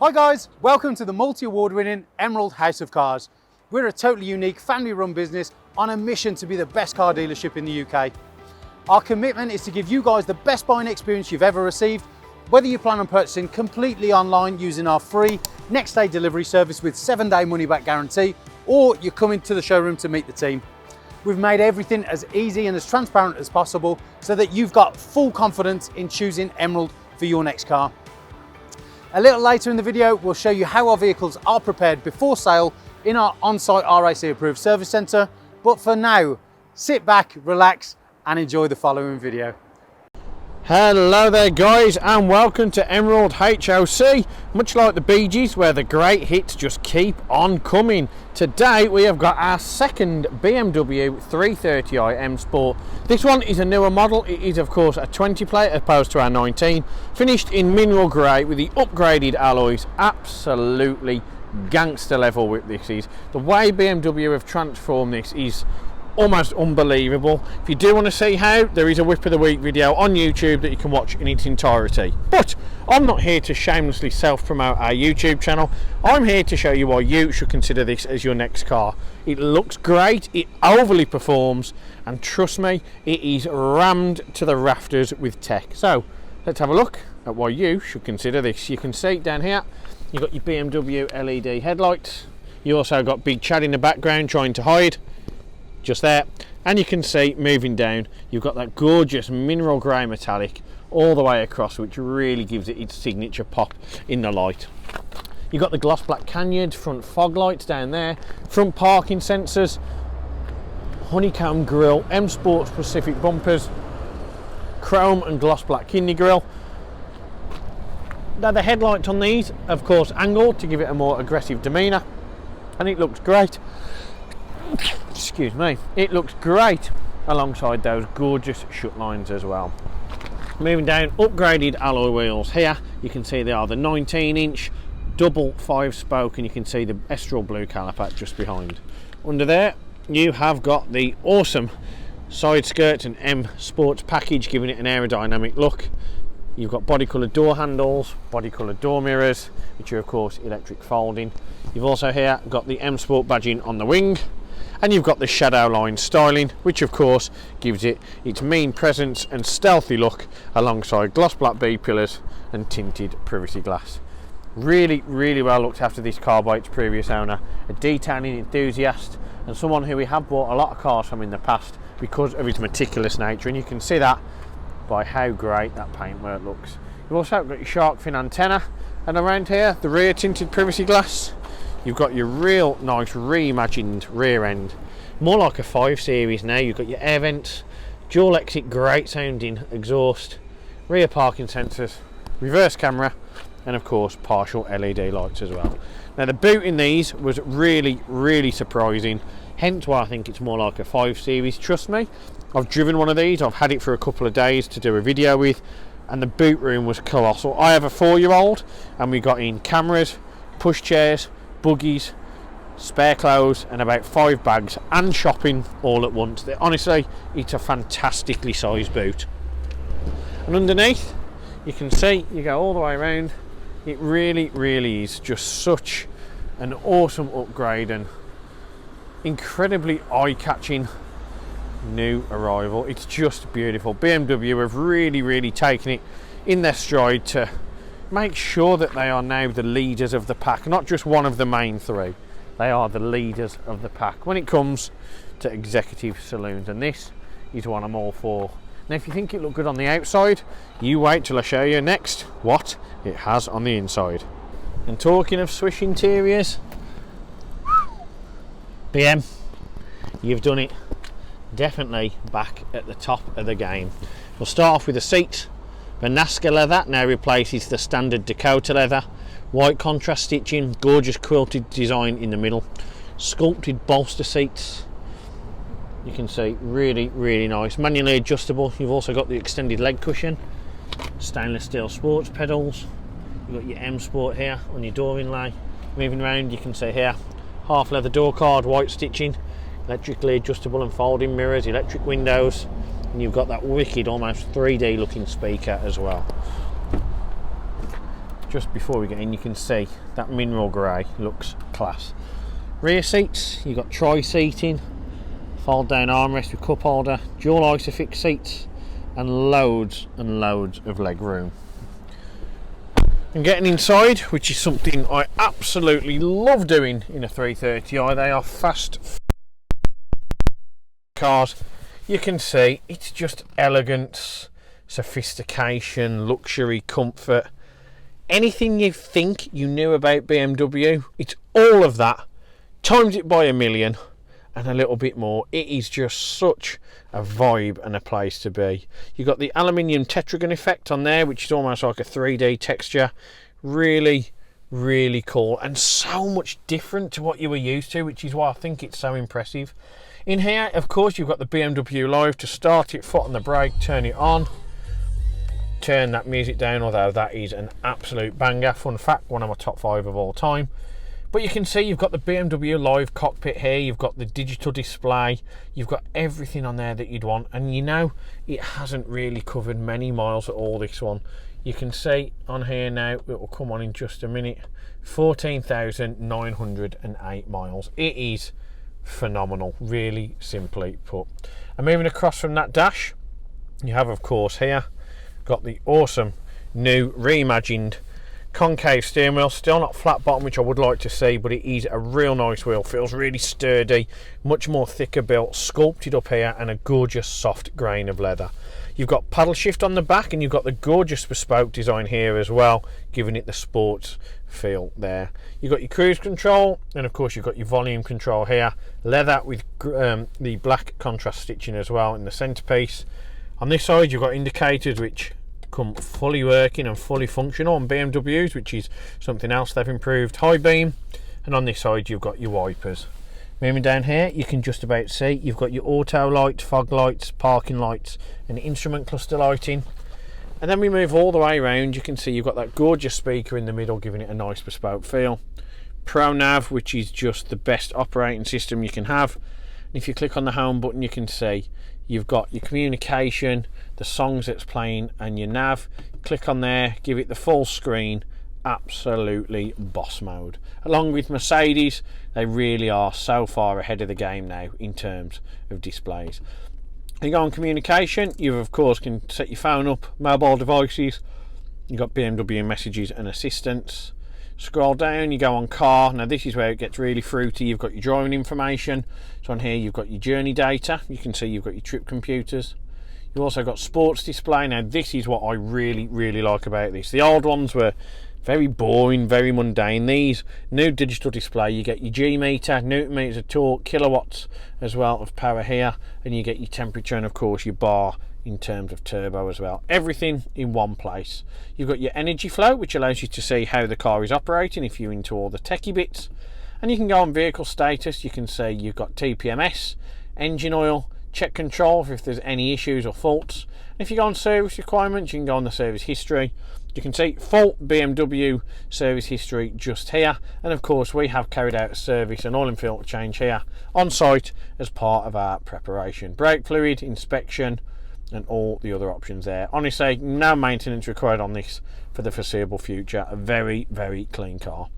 Hi guys, welcome to the multi-award winning Emerald House of Cars. We're a totally unique family run business on a mission to be the best car dealership in the UK. Our commitment is to give you guys the best buying experience you've ever received, whether you plan on purchasing completely online using our free next day delivery service with 7-day money back guarantee, or you're coming to the showroom to meet the team. We've made everything as easy and as transparent as possible so that you've got full confidence in choosing Emerald for your next car. A little later in the video, we'll show you how our vehicles are prepared before sale in our on-site RAC approved service centre. But for now, sit back, relax and enjoy the following video. Hello there guys, and welcome to Emerald HOC. Much like the Bee Gees, where the great hits just keep on coming. Today we have got our second BMW 330i M Sport. This one is a newer model. It is of course a 20 plate as opposed to our 19, finished in mineral grey with the upgraded alloys. Absolutely gangster level with this is. The way BMW have transformed this is almost unbelievable. If you do want to see how, there is a whip of the week video on YouTube that you can watch in its entirety. But I'm not here to shamelessly self-promote our YouTube channel. I'm here to show you why you should consider this as your next car. It looks great, it overly performs, and trust me, it is rammed to the rafters with tech. So let's have a look at why you should consider this. You can see down here, you've got your BMW LED headlights. You also got Big Chad in the background trying to hide. Just there, and you can see moving down you've got that gorgeous mineral grey metallic all the way across, which really gives it its signature pop in the light. You've got the gloss black canyons, front fog lights down there, front parking sensors, honeycomb grille, M Sport specific bumpers, chrome and gloss black kidney grille. Now the headlights on these of course angled to give it a more aggressive demeanour, and it looks great. Excuse me, it looks great alongside those gorgeous shut lines as well. Moving down, upgraded alloy wheels here. You can see they are the 19-inch double 5-spoke, and you can see the Estral blue caliper just behind. Under there you have got the awesome side skirts and M Sports package, giving it an aerodynamic look. You've got body coloured door handles, body coloured door mirrors, which are of course electric folding. You've also here got the M Sport badging on the wing, and you've got the shadow line styling, which of course gives it its mean presence and stealthy look, alongside gloss black B pillars and tinted privacy glass. Really well looked after this car by its previous owner, a detailing enthusiast and someone who we have bought a lot of cars from in the past because of his meticulous nature, and you can see that by how great that paintwork looks. You've also got your shark fin antenna, and around here the rear tinted privacy glass. You've got your real nice reimagined rear end, more like a 5 Series now. You've got your air vents, dual exit great sounding exhaust, rear parking sensors, reverse camera, and of course partial LED lights as well. Now the boot in these was really surprising, hence why I think it's more like a 5 Series. Trust me, I've driven one of these, I've had it for a couple of days to do a video with, and the boot room was colossal. I have a 4-year-old and we got in cameras, push chairs, buggies, spare clothes and about 5 bags and shopping all at once. Honestly, it's a fantastically sized boot. And underneath you can see, you go all the way around, it really is just such an awesome upgrade and incredibly eye-catching new arrival. It's just beautiful. BMW have really taken it in their stride to make sure that they are now the leaders of the pack, not just one of the main 3. They are the leaders of the pack when it comes to executive saloons, and this is one I'm all for. Now if you think it looked good on the outside, you wait till I show you next what it has on the inside. And talking of swish interiors, BM, you've done it definitely back at the top of the game. We'll start off with the seats. The Nazca leather now replaces the standard Dakota leather. White contrast stitching, gorgeous quilted design in the middle, sculpted bolster seats. You can see really nice, manually adjustable. You've also got the extended leg cushion, stainless steel sports pedals. You've got your M Sport here on your door inlay. Moving around you can see here half leather door card, white stitching, electrically adjustable and folding mirrors, electric windows, and you've got that wicked almost 3D looking speaker as well. just before we get in, you can see that mineral grey looks class. Rear seats, you've got tri-seating, fold down armrest with cup holder, dual isofix seats, and loads of leg room. And getting inside, which is something I absolutely love doing in a 330i, they are fast cars. You can see it's just elegance, sophistication, luxury, comfort. Anything you think you knew about BMW, it's all of that, times it by a million and a little bit more. It is just such a vibe and a place to be. You've got the aluminium Tetragon effect on there, which is almost like a 3D texture. Really cool, and so much different to what you were used to, which is why I think it's so impressive. In here, of course, you've got the BMW Live to start it, foot on the brake, turn it on, turn that music down, although that is an absolute banger. Fun fact, one of my top 5 of all time. But you can see you've got the BMW Live cockpit here, you've got the digital display, you've got everything on there that you'd want, and you know it hasn't really covered many miles at all, this one. You can see on here now, it will come on in just a minute, 14,908 miles. It is phenomenal, really simply put. And moving across from that dash, you have of course here got the awesome new reimagined concave steering wheel. Still not flat bottom, which I would like to see, but it is a real nice wheel. Feels really sturdy, much more thicker built, sculpted up here, and a gorgeous soft grain of leather. You've got paddle shift on the back, and you've got the gorgeous bespoke design here as well, giving it the sports feel there. You've got your cruise control, and of course you've got your volume control here. Leather with the black contrast stitching as well in the centerpiece. On this side you've got indicators which come fully working and fully functional on BMWs, which is something else they've improved. High beam, and on this side you've got your wipers. Moving down here, you can just about see you've got your auto lights, fog lights, parking lights, and instrument cluster lighting. And then we move all the way around, you can see you've got that gorgeous speaker in the middle, giving it a nice bespoke feel. Pro Nav, which is just the best operating system you can have. And if you click on the home button, you can see you've got your communication, the songs that's playing, and your nav. Click on there, give it the full screen. Absolutely boss mode. Along with Mercedes, they really are so far ahead of the game now in terms of displays. You go on communication, you of course can set your phone up, mobile devices, you've got BMW messages and assistance. Scroll down, you go on car. Now this is where it gets really fruity. You've got your driving information, so on here you've got your journey data, you can see you've got your trip computers. You've also got sports display. Now this is what I really like about this. The old ones were very boring, very mundane. These new digital display, you get your G meter, newton meters of torque, kilowatts as well of power here, and you get your temperature and of course your bar in terms of turbo as well. Everything in one place. You've got your energy flow, which allows you to see how the car is operating if you're into all the techie bits. And you can go on vehicle status, you can see you've got TPMS, engine oil, check control if there's any issues or faults. And if you go on service requirements, you can go on the service history. You can see full BMW service history just here, and of course we have carried out a service and oil and filter change here on site as part of our preparation. Brake fluid inspection and all the other options there. Honestly, no maintenance required on this for the foreseeable future. A very clean car.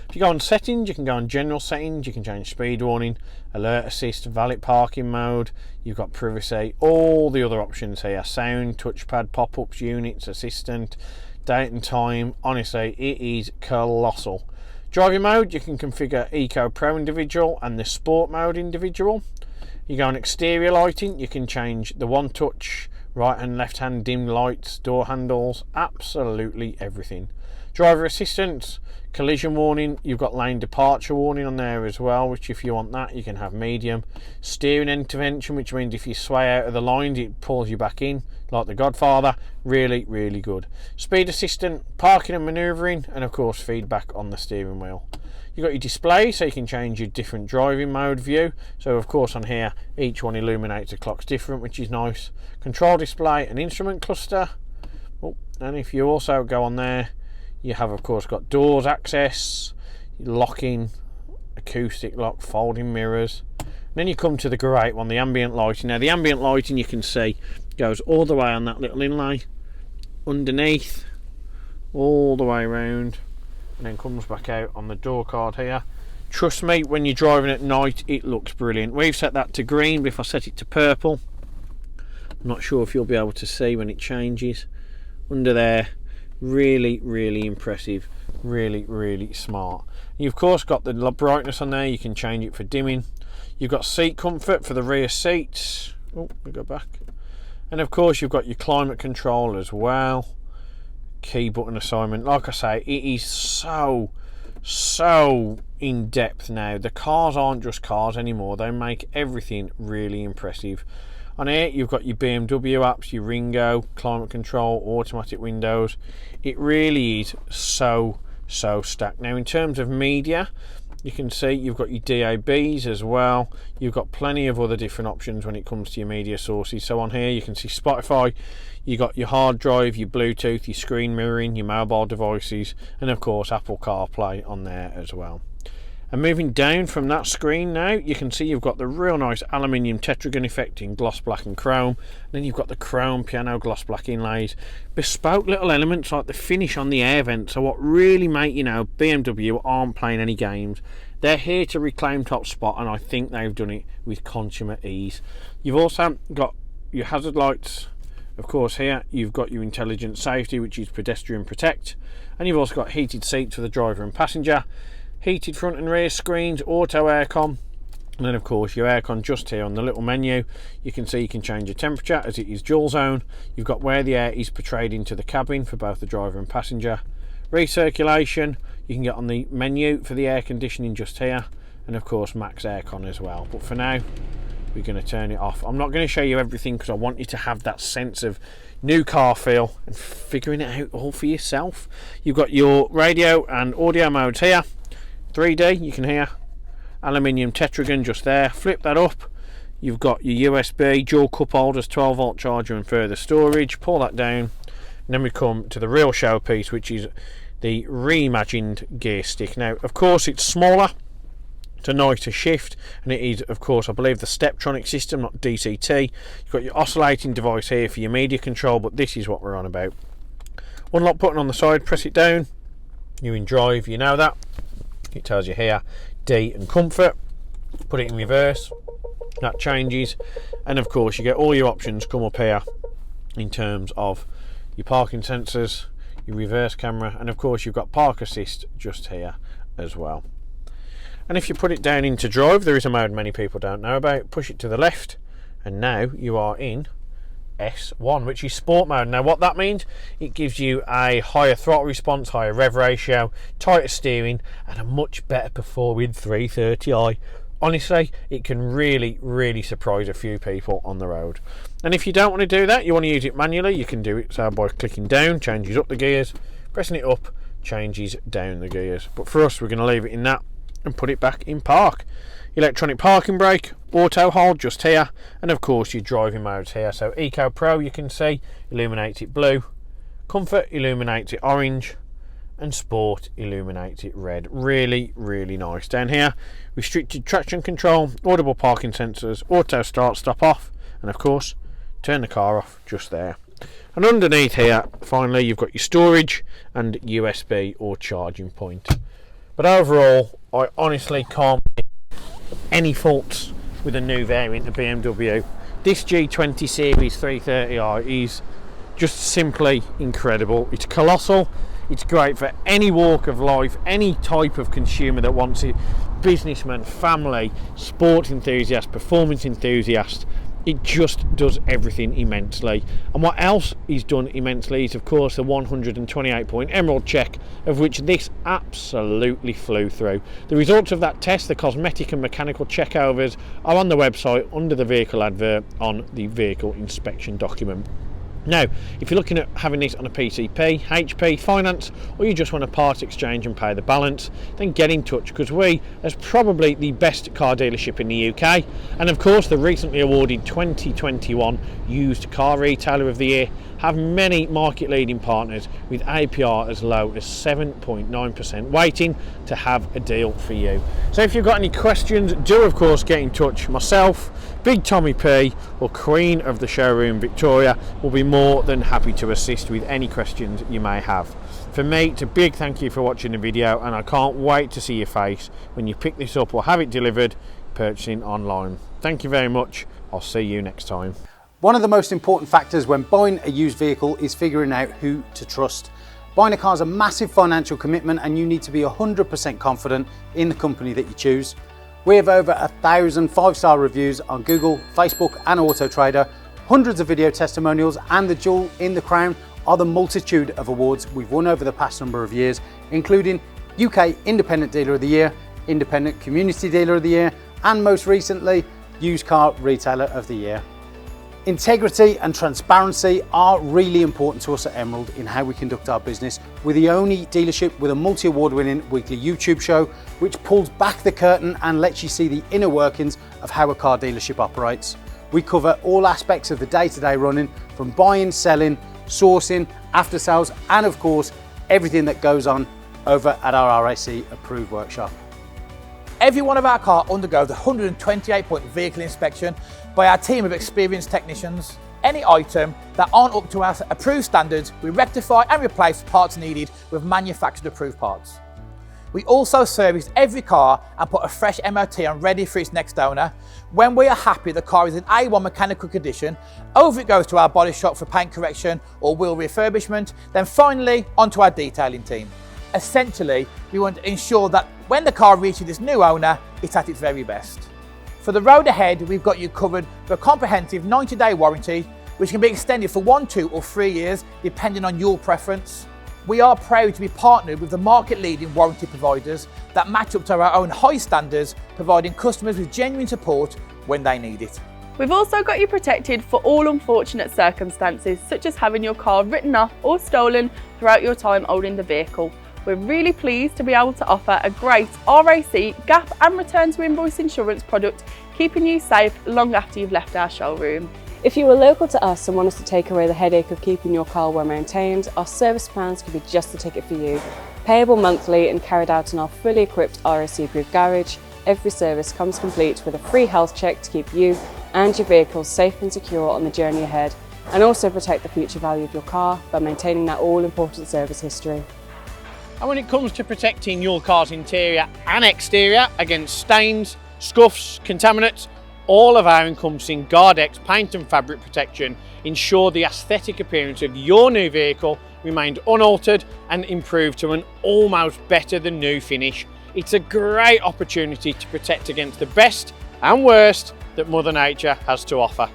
If you go on settings, you can go on general settings, you can change speed warning, alert assist, valet parking mode, you've got privacy, all the other options here, sound, touchpad, pop-ups, units, assistant, date and time. Honestly, it is colossal. Driving mode, you can configure Eco Pro individual and the Sport mode individual. You go on exterior lighting, you can change the one touch, right and left hand dim lights, door handles, absolutely everything. Driver assistance, collision warning, you've got lane departure warning on there as well, which if you want that you can have medium. Steering intervention, which means if you sway out of the line it pulls you back in like the Godfather. Really good. Speed assistant, parking and manoeuvring, and of course feedback on the steering wheel. You've got your display, so you can change your different driving mode view. So of course on here each one illuminates the clocks different, which is nice. Control display and instrument cluster. Oh, and if you also go on there, you have of course got doors access, locking, acoustic lock, folding mirrors. And then you come to the great one, the ambient lighting. Now the ambient lighting, you can see, goes all the way on that little inlay, underneath, all the way around, and then comes back out on the door card here. Trust me, when you're driving at night, it looks brilliant. We've set that to green, but if I set it to purple, I'm not sure if you'll be able to see when it changes under there. Really, really impressive, really smart. You've of course got the brightness on there, you can change it for dimming. You've got seat comfort for the rear seats. Oh, we go back. And of course you've got your climate control as well. Key button assignment. Like I say, it is so in depth now. The cars aren't just cars anymore, they make everything really impressive. On here you've got your BMW apps, your Ringo, climate control, automatic windows. It really is so stacked. Now in terms of media, you can see you've got your DABs as well. You've got plenty of other different options when it comes to your media sources. So on here you can see Spotify, you got your hard drive, your Bluetooth, your screen mirroring, your mobile devices, and of course Apple CarPlay on there as well. And moving down from that screen now, you can see you've got the real nice aluminium Tetragon effect in gloss black and chrome. And then you've got the chrome piano gloss black inlays. Bespoke little elements like the finish on the air vents are what really make you know BMW aren't playing any games. They're here to reclaim top spot, and I think they've done it with consummate ease. You've also got your hazard lights. Of course here you've got your intelligent safety, which is pedestrian protect. And you've also got heated seats for the driver and passenger. Heated front and rear screens, auto aircon, and then of course your aircon just here on the little menu. You can see you can change your temperature as it is dual zone. You've got where the air is portrayed into the cabin for both the driver and passenger. Recirculation, you can get on the menu for the air conditioning just here, and of course max aircon as well. But for now we're going to turn it off. I'm not going to show you everything because I want you to have that sense of new car feel and figuring it out all for yourself. You've got your radio and audio modes here. 3D, you can hear aluminium Tetragon just there. Flip that up, you've got your USB, dual cup holders, 12 volt charger and further storage. Pull that down, and then we come to the real showpiece, which is the reimagined gear stick. Now of course it's smaller, it's a nicer shift, and it is of course I believe the Steptronic system, not DCT. You've got your oscillating device here for your media control, but this is what we're on about. Unlock button on the side, press it down, you're in drive, you know that. It tells you here D and comfort. Put it in reverse, that changes, and of course you get all your options come up here in terms of your parking sensors, your reverse camera, and of course you've got park assist just here as well. And if you put it down into drive, there is a mode many people don't know about. Push it to the left, and now you are in S1, which is sport mode. Now what that means, it gives you a higher throttle response, higher rev ratio, tighter steering, and a much better performing 330i. Honestly, it can really surprise a few people on the road. And if you don't want to do that, you want to use it manually, you can do it so by clicking down, changes up the gears, pressing it up changes down the gears. But for us, we're going to leave it in that and put it back in park. Electronic parking brake, auto hold just here, and of course your driving modes here. So Eco Pro, you can see, illuminates it blue, Comfort illuminates it orange, and Sport illuminates it red. Really nice. Down here, restricted traction control, audible parking sensors, auto start stop off, and of course turn the car off just there. And underneath here, finally, you've got your storage and USB or charging point. But overall, I honestly can't any faults with a new variant of BMW. This G20 Series 330i is just simply incredible. It's colossal, it's great for any walk of life, any type of consumer that wants it, businessman, family, sports enthusiast, performance enthusiast. It just does everything immensely. And what else is done immensely is of course the 128 point Emerald check, of which this absolutely flew through. The results of that test, the cosmetic and mechanical checkovers, are on the website under the vehicle advert on the vehicle inspection document. Now, if you're looking at having this on a PCP, HP, finance, or you just want a part exchange and pay the balance, then get in touch, because we, as probably the best car dealership in the UK, and of course the recently awarded 2021 Used Car Retailer of the Year, have many market leading partners with APR as low as 7.9%, waiting to have a deal for you. So if you've got any questions, do of course get in touch. Myself, Big Tommy P, or Queen of the Showroom Victoria will be more than happy to assist with any questions you may have. For me, it's a big thank you for watching the video, and I can't wait to see your face when you pick this up or have it delivered purchasing online. Thank you very much. I'll see you next time. One of the most important factors when buying a used vehicle is figuring out who to trust. Buying a car is a massive financial commitment, and you need to be 100% confident in the company that you choose. We have over 1,000 5-star reviews on Google, Facebook and Auto Trader, hundreds of video testimonials, and the jewel in the crown are the multitude of awards we've won over the past number of years, including UK Independent Dealer of the Year, Independent Community Dealer of the Year, and most recently, Used Car Retailer of the Year. Integrity and transparency are really important to us at Emerald in how we conduct our business. We're the only dealership with a multi-award winning weekly YouTube show, which pulls back the curtain and lets you see the inner workings of how a car dealership operates. We cover all aspects of the day-to-day running, from buying, selling, sourcing, after sales, and of course, everything that goes on over at our RAC approved workshop. Every one of our cars undergoes a 128-point vehicle inspection by our team of experienced technicians. Any item that aren't up to our approved standards, we rectify and replace parts needed with manufactured approved parts. We also service every car and put a fresh MOT on ready for its next owner. When we are happy the car is in A1 mechanical condition, over it goes to our body shop for paint correction or wheel refurbishment, then finally onto our detailing team. Essentially, we want to ensure that when the car reaches its new owner, it's at its very best. For the road ahead, we've got you covered for a comprehensive 90-day warranty, which can be extended for 1, 2 or 3 years, depending on your preference. We are proud to be partnered with the market-leading warranty providers that match up to our own high standards, providing customers with genuine support when they need it. We've also got you protected for all unfortunate circumstances, such as having your car written off or stolen throughout your time owning the vehicle. We're really pleased to be able to offer a great RAC, gap and return to invoice insurance product, keeping you safe long after you've left our showroom. If you are local to us and want us to take away the headache of keeping your car well maintained, our service plans could be just the ticket for you. Payable monthly and carried out in our fully equipped RAC approved garage, every service comes complete with a free health check to keep you and your vehicle safe and secure on the journey ahead, and also protect the future value of your car by maintaining that all-important service history. And when it comes to protecting your car's interior and exterior against stains, scuffs, contaminants, all of our encompassing Guardex paint and fabric protection ensure the aesthetic appearance of your new vehicle remained unaltered and improved to an almost better than new finish. It's a great opportunity to protect against the best and worst that Mother Nature has to offer.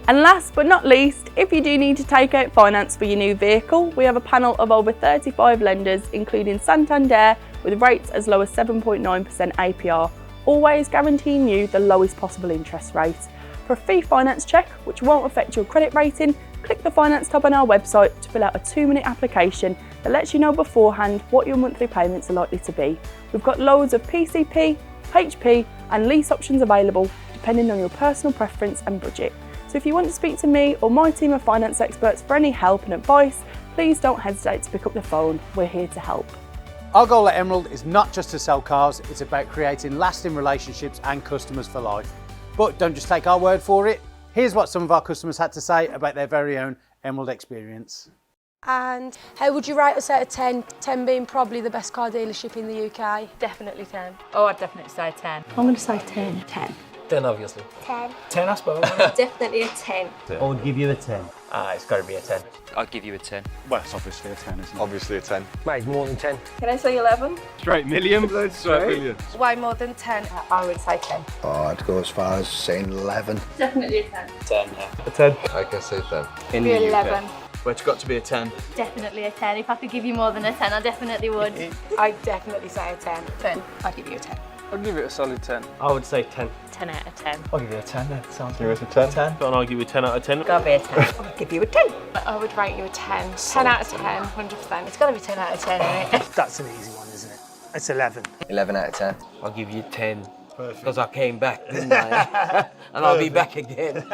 And last but not least, if you do need to take out finance for your new vehicle, we have a panel of over 35 lenders, including Santander, with rates as low as 7.9% APR, always guaranteeing you the lowest possible interest rate. For a free finance check, which won't affect your credit rating, click the finance tab on our website to fill out a 2-minute application that lets you know beforehand what your monthly payments are likely to be. We've got loads of PCP, HP and lease options available, depending on your personal preference and budget. So if you want to speak to me or my team of finance experts for any help and advice, please don't hesitate to pick up the phone. We're here to help. Our goal at Emerald is not just to sell cars, it's about creating lasting relationships and customers for life. But don't just take our word for it. Here's what some of our customers had to say about their very own Emerald experience. And how would you rate us out of 10? 10 being probably the best car dealership in the UK. Definitely 10. Oh, I'd definitely say 10. I'm going to say 10. 10. 10 obviously. 10. 10 I suppose. Definitely a 10. I would give you a 10. It's got to be a 10. I'd give you a 10. Well, it's obviously a 10, isn't it? Obviously a 10. Mate, more than 10. Can I say 11? Straight million. Straight million. Way more than 10. I would say 10. Oh, I'd go as far as saying 11. Definitely a 10. 10, yeah. A 10. I can say 10. In the 11. Well, it's got to be a 10. Definitely a 10. If I could give you more than a 10, I definitely would. I'd definitely say a 10. 10. I'd give you a 10. I'd give it a solid 10. I would say 10. 10 out of 10. I'll give you a 10 then. Sounds Give us a 10. 10. And I'll give you a 10 out of 10. Gotta be a 10. I'd give you a 10. I would rate you a 10. 10 out of 10, 100%. It's gotta be 10 out of 10, isn't it? That's an easy one, isn't it? It's 11. 11 out of 10. I'll give you 10. Perfect. Because I came back, didn't I? And I'll be back again.